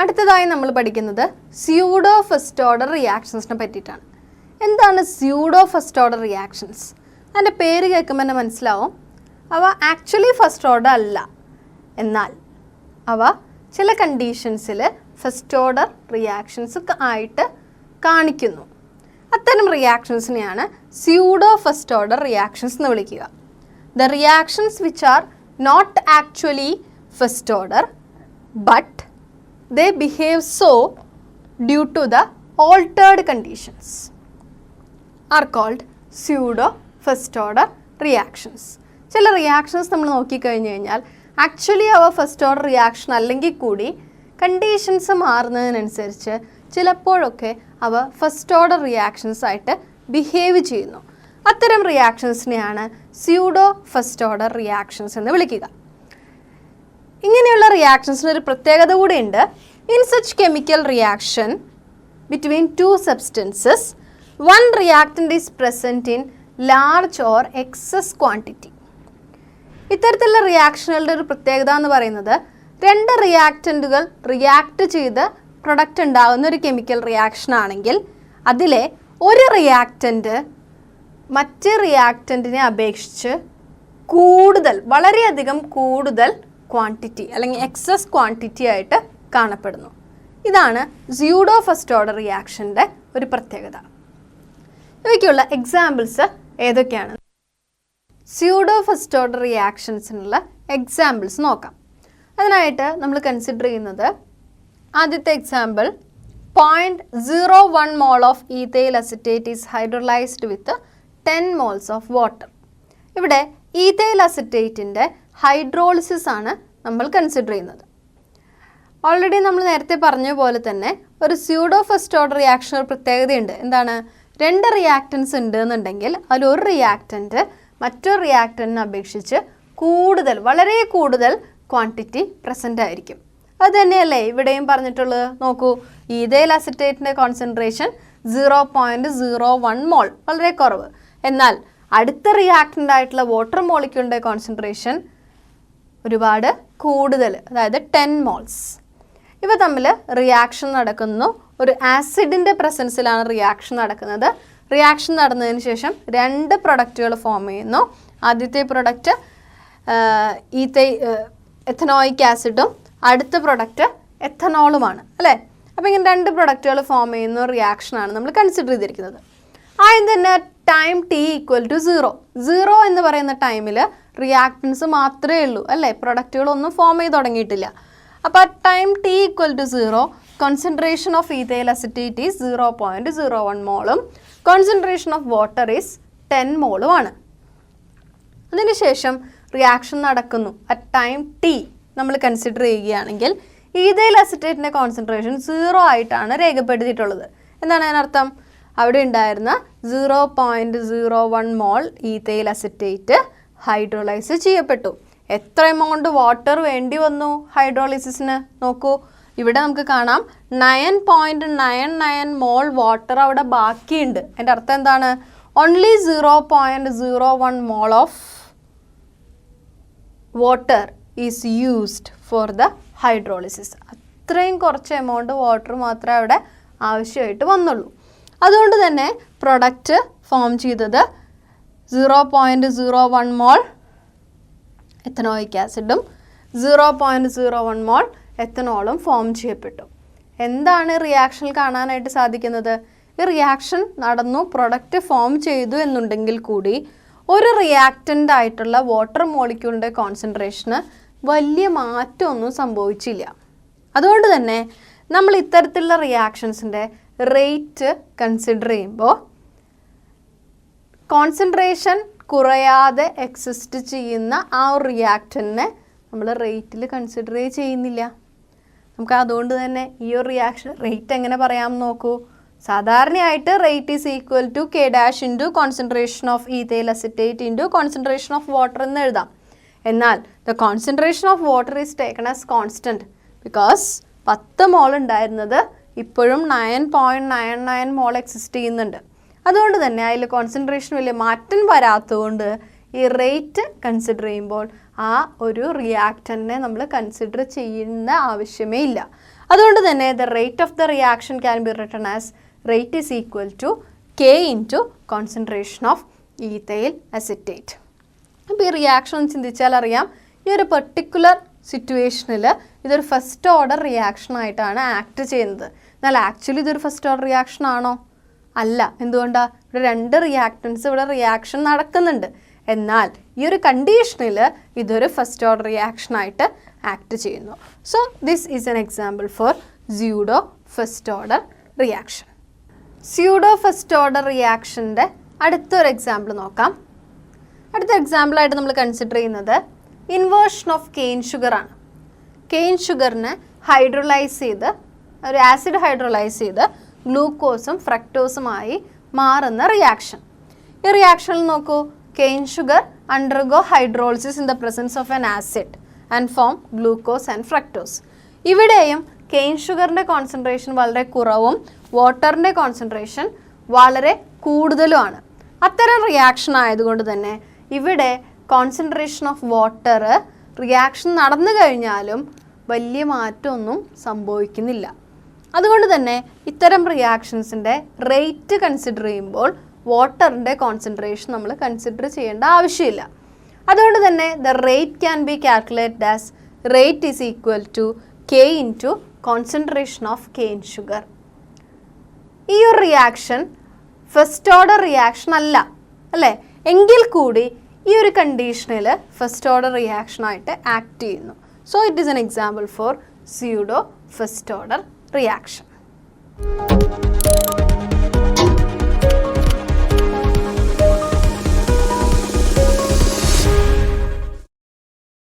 അടുത്തതായി നമ്മൾ പഠിക്കുന്നത് സ്യൂഡോ ഫസ്റ്റ് ഓർഡർ റിയാക്ഷൻസിനെ പറ്റിയിട്ടാണ്. എന്താണ് സ്യൂഡോ ഫസ്റ്റ് ഓർഡർ റിയാക്ഷൻസ്? അതിൻ്റെ പേര് കേൾക്കുമ്പോൾ തന്നെ മനസ്സിലാവും അവ ആക്ച്വലി ഫസ്റ്റ് ഓർഡർ അല്ല, എന്നാൽ അവ ചില കണ്ടീഷൻസിൽ ഫസ്റ്റ് ഓർഡർ റിയാക്ഷൻസ് ആയിട്ട് കാണിക്കുന്നു. അത്തരം റിയാക്ഷൻസിനെയാണ് സ്യൂഡോ ഫസ്റ്റ് ഓർഡർ റിയാക്ഷൻസ് എന്ന് വിളിക്കുക. The reactions which are not actually first order but they behave so due to the altered conditions are called pseudo first order reactions. ചില റിയാക്ഷൻസ് നമ്മൾ നോക്കിക്കഴിഞ്ഞ് കഴിഞ്ഞാൽ actually അവ ഫസ്റ്റ് ഓർഡർ റിയാക്ഷൻ അല്ലെങ്കിൽ കൂടി conditions മാറുന്നതിനനുസരിച്ച് ചിലപ്പോഴൊക്കെ അവ ഫസ്റ്റ് ഓർഡർ റിയാക്ഷൻസ് ആയിട്ട് ബിഹേവ് ചെയ്യുന്നു. അത്തരം റിയാക്ഷൻസിനെയാണ് സ്യൂഡോ ഫസ്റ്റ് ഓർഡർ റിയാക്ഷൻസ് എന്ന് വിളിക്കുക. ഇങ്ങനെയുള്ള റിയാക്ഷൻസിന് ഒരു പ്രത്യേകത കൂടിയുണ്ട്. In such chemical reaction between two substances one reactant is present in large or excess quantity. ഇത്തരത്തിലുള്ള റിയാക്ഷനുകളുടെ ഒരു പ്രത്യേകത എന്ന് പറയുന്നത് രണ്ട് റിയാക്റ്റൻറ്റുകൾ റിയാക്ട് ചെയ്ത് പ്രൊഡക്റ്റ് ഉണ്ടാകുന്ന ഒരു കെമിക്കൽ റിയാക്ഷൻ ആണെങ്കിൽ അതിലെ ഒരു റിയാക്റ്റൻറ്റ് മറ്റ് റിയാക്റ്റൻറ്റിനെ അപേക്ഷിച്ച് കൂടുതൽ, വളരെയധികം കൂടുതൽ ക്വാണ്ടിറ്റി അല്ലെങ്കിൽ എക്സസ് ക്വാണ്ടിറ്റി ആയിട്ട് കാണപ്പെടുന്നു. ഇതാണ് സ്യൂഡോ ഫസ്റ്റ് ഓർഡർ റിയാക്ഷൻ്റെ ഒരു പ്രത്യേകത. ഇവയ്ക്കുള്ള എക്സാമ്പിൾസ് ഏതൊക്കെയാണ്? സ്യൂഡോ ഫസ്റ്റ് ഓർഡർ റിയാക്ഷൻസിനുള്ള എക്സാമ്പിൾസ് നോക്കാം. അതിനായിട്ട് നമ്മൾ കൺസിഡർ ചെയ്യുന്നത് ആദ്യത്തെ example 0.01 mole of ethyl acetate is hydrolysed with 10 moles of water. ഇവിടെ ഈഥൈൽ അസിറ്റേറ്റിൻ്റെ ഹൈഡ്രോളിസിസ് ആണ് നമ്മൾ കൺസിഡർ ചെയ്യുന്നത്. ഓൾറെഡി നമ്മൾ നേരത്തെ പറഞ്ഞ പോലെ തന്നെ ഒരു സ്യൂഡോ ഫസ്റ്റ് ഓർഡർ റിയാക്ഷൻ ഒരു പ്രത്യേകതയുണ്ട്. എന്താണ്? രണ്ട് റിയാക്റ്റൻസ് ഉണ്ട് എന്നുണ്ടെങ്കിൽ അതിലൊരു റിയാക്റ്റൻറ്റ് മറ്റൊരു റിയാക്റ്റൻറ്റിനെ അപേക്ഷിച്ച് കൂടുതൽ, വളരെ കൂടുതൽ ക്വാണ്ടിറ്റി പ്രസൻ്റ് ആയിരിക്കും. അത് തന്നെയല്ലേ ഇവിടെയും പറഞ്ഞിട്ടുള്ളത്. നോക്കൂ, ഈഥൈൽ അസിറ്റേറ്റിൻ്റെ കോൺസെൻട്രേഷൻ 0.01 മോൾ, വളരെ കുറവ്. എന്നാൽ അടുത്ത റിയാക്റ്റൻ്റ് ആയിട്ടുള്ള വാട്ടർ മോളിക്യൂളിൻ്റെ കോൺസെൻട്രേഷൻ ഒരുപാട് കൂടുതൽ, അതായത് 10 മോൾസ്. ഇവ തമ്മിൽ റിയാക്ഷൻ നടക്കുന്നു. ഒരു ആസിഡിൻ്റെ പ്രസൻസിലാണ് റിയാക്ഷൻ നടക്കുന്നത്. റിയാക്ഷൻ നടന്നതിന് ശേഷം രണ്ട് പ്രൊഡക്റ്റുകൾ ഫോം ചെയ്യുന്നു. ആദ്യത്തെ പ്രൊഡക്റ്റ് എഥനോയിക് ആസിഡും അടുത്ത പ്രൊഡക്റ്റ് എഥനോളുമാണ്, അല്ലേ? അപ്പോൾ ഇങ്ങനെ രണ്ട് പ്രൊഡക്റ്റുകൾ ഫോം ചെയ്യുന്ന റിയാക്ഷനാണ് നമ്മൾ കൺസിഡർ ചെയ്തിരിക്കുന്നത്. ആദ്യം തന്നെ ടൈം t = 0 എന്ന് പറയുന്ന ടൈമിൽ റിയാക്റ്റൻസ് മാത്രമേ ഉള്ളൂ, അല്ലേ? പ്രൊഡക്റ്റുകളൊന്നും ഫോം ചെയ്ത് തുടങ്ങിയിട്ടില്ല. അപ്പോൾ time t = 0 concentration of ethyl acetate is 0.01 മോളും കോൺസെൻട്രേഷൻ ഓഫ് വാട്ടർ ഈസ് 10 മോളുമാണ്. അതിനുശേഷം റിയാക്ഷൻ നടക്കുന്നു. അറ്റ് ടൈം t നമ്മൾ കൺസിഡർ ചെയ്യുകയാണെങ്കിൽ ഈഥൈൽ അസിറ്റേറ്റിൻ്റെ കോൺസെൻട്രേഷൻ 0 ആയിട്ടാണ് രേഖപ്പെടുത്തിയിട്ടുള്ളത്. എന്താണ് അതിനർത്ഥം? അവിടെ ഉണ്ടായിരുന്ന 0.01 മോൾ ഈഥൈൽ അസിറ്റേറ്റ് ഹൈഡ്രോളൈസ് ചെയ്യപ്പെട്ടു. എത്ര എമൗണ്ട് വാട്ടർ വേണ്ടി വന്നു ഹൈഡ്രോളിസിന്? നോക്കൂ, ഇവിടെ നമുക്ക് കാണാം 9.99 മോൾ വാട്ടർ അവിടെ ബാക്കിയുണ്ട്. അതിൻ്റെ അർത്ഥം എന്താണ്? Only 0.01 mole of water is used for the hydrolysis. അത്രയും കുറച്ച് എമൗണ്ട് വാട്ടർ മാത്രമേ അവിടെ ആവശ്യമായിട്ട് വന്നുള്ളൂ. അതുകൊണ്ട് തന്നെ പ്രൊഡക്റ്റ് ഫോം ചെയ്തത് 0.01 മോൾ എഥനോയിക് ആസിഡും 0.01 മോൾ എഥനോളും ഫോം ചെയ്യപ്പെട്ടു. എന്താണ് റിയാക്ഷനിൽ കാണാനായിട്ട് സാധിക്കുന്നത്? ഈ റിയാക്ഷൻ നടന്നു, പ്രൊഡക്റ്റ് ഫോം ചെയ്തു എന്നുണ്ടെങ്കിൽ കൂടി ഒരു റിയാക്റ്റൻ്റ് ആയിട്ടുള്ള വാട്ടർ മോളിക്യൂളിൻ്റെ കോൺസെൻട്രേഷന് വലിയ മാറ്റമൊന്നും സംഭവിച്ചില്ല. അതുകൊണ്ട് തന്നെ നമ്മൾ ഇത്തരത്തിലുള്ള റിയാക്ഷൻസിൻ്റെ റേറ്റ് കൺസിഡർ ചെയ്യുമ്പോൾ കോൺസെൻട്രേഷൻ കുറയാതെ എക്സിസ്റ്റ് ചെയ്യുന്ന ആ ഒരു റിയാക്റ്റൻറ്റിനെ നമ്മൾ റേറ്റിൽ കൺസിഡർ ചെയ്യുന്നില്ല. നമുക്ക് അതുകൊണ്ട് തന്നെ ഈ ഒരു റിയാക്ഷൻ റേറ്റ് എങ്ങനെ പറയാം നോക്കൂ. സാധാരണയായിട്ട് rate is equal to K dash into concentration of ethyl acetate into concentration of water എന്ന് എഴുതാം. എന്നാൽ the concentration of water is taken as constant because 10 mole ഉണ്ടായിരുന്നത് ഇപ്പോഴും 9.99 മോൾ എക്സിസ്റ്റ് ചെയ്യുന്നുണ്ട്. അതുകൊണ്ട് തന്നെ അതിൽ കോൺസെൻട്രേഷൻ വലിയ മാറ്റം വരാത്തതുകൊണ്ട് ഈ റേറ്റ് കൺസിഡർ ചെയ്യുമ്പോൾ ആ ഒരു റിയാക്റ്റൻറ്റിനെ നമ്മൾ കൺസിഡർ ചെയ്യുന്ന ആവശ്യമേ ഇല്ല. അതുകൊണ്ട് തന്നെ the rate of the reaction can be written as rate is equal to K into concentration of ethyl acetate. അപ്പോൾ ഈ റിയാക്ഷൻ ചിന്തിച്ചാൽ അറിയാം, ഈ ഒരു പെർട്ടിക്കുലർ സിറ്റുവേഷനിൽ ഇതൊരു ഫസ്റ്റ് ഓർഡർ റിയാക്ഷൻ ആയിട്ടാണ് ആക്ട് ചെയ്യുന്നത്. എന്നാൽ ആക്ച്വലി ഇതൊരു ഫസ്റ്റ് ഓർഡർ റിയാക്ഷൻ ആണോ? അല്ല. എന്തുകൊണ്ടാണ്? ഇവിടെ 2 റിയാക്ടൻസ് ഇവിടെ റിയാക്ഷൻ നടക്കുന്നുണ്ട്. എന്നാൽ ഈ ഒരു കണ്ടീഷനിൽ ഇതൊരു ഫസ്റ്റ് ഓർഡർ റിയാക്ഷൻ ആയിട്ട് ആക്ട് ചെയ്യുന്നു. So this is an example for pseudo first order reaction. Pseudo first order റിയാക്ഷൻ്റെ അടുത്തൊരു എക്സാമ്പിൾ നോക്കാം. അടുത്ത എക്സാമ്പിളായിട്ട് നമ്മൾ കൺസിഡർ ചെയ്യുന്നത് ഇൻവേർഷൻ ഓഫ് കെയിൻ ഷുഗർ ആണ്. കെയിൻ ഷുഗറിനെ ഹൈഡ്രോലൈസ് ചെയ്ത് ഒരു ആസിഡ് ഹൈഡ്രോലൈസ് ചെയ്ത് ഗ്ലൂക്കോസും ഫ്രക്ടോസുമായി മാറുന്ന റിയാക്ഷൻ. ഈ റിയാക്ഷനിൽ നോക്കൂ, cane sugar undergo hydrolysis in the presence of an acid and form glucose and fructose. ഇവിടെയും കെയിൻ ഷുഗറിൻ്റെ കോൺസെൻട്രേഷൻ വളരെ കുറവും വാട്ടറിൻ്റെ കോൺസെൻട്രേഷൻ വളരെ കൂടുതലുമാണ്. അത്തരം റിയാക്ഷൻ ആയതുകൊണ്ട് തന്നെ ഇവിടെ കോൺസെൻട്രേഷൻ ഓഫ് വാട്ടർ റിയാക്ഷൻ നടന്നു കഴിഞ്ഞാലും വലിയ മാറ്റമൊന്നും സംഭവിക്കുന്നില്ല. അതുകൊണ്ട് തന്നെ ഇത്തരം റിയാക്ഷൻസിൻ്റെ റേറ്റ് കൺസിഡർ ചെയ്യുമ്പോൾ വാട്ടറിൻ്റെ കോൺസെൻട്രേഷൻ നമ്മൾ കൺസിഡർ ചെയ്യേണ്ട ആവശ്യമില്ല. അതുകൊണ്ട് തന്നെ the rate can be calculated as rate is equal to K into concentration of cane sugar. ഈ ഒരു റിയാക്ഷൻ ഫസ്റ്റ് ഓർഡർ റിയാക്ഷൻ അല്ല അല്ലേ, എങ്കിൽ കൂടി ഈ ഒരു കണ്ടീഷനിൽ ഫസ്റ്റ് ഓർഡർ റിയാക്ഷനായിട്ട് ആക്ട് ചെയ്യുന്നു. So it is an example for pseudo first order reaction.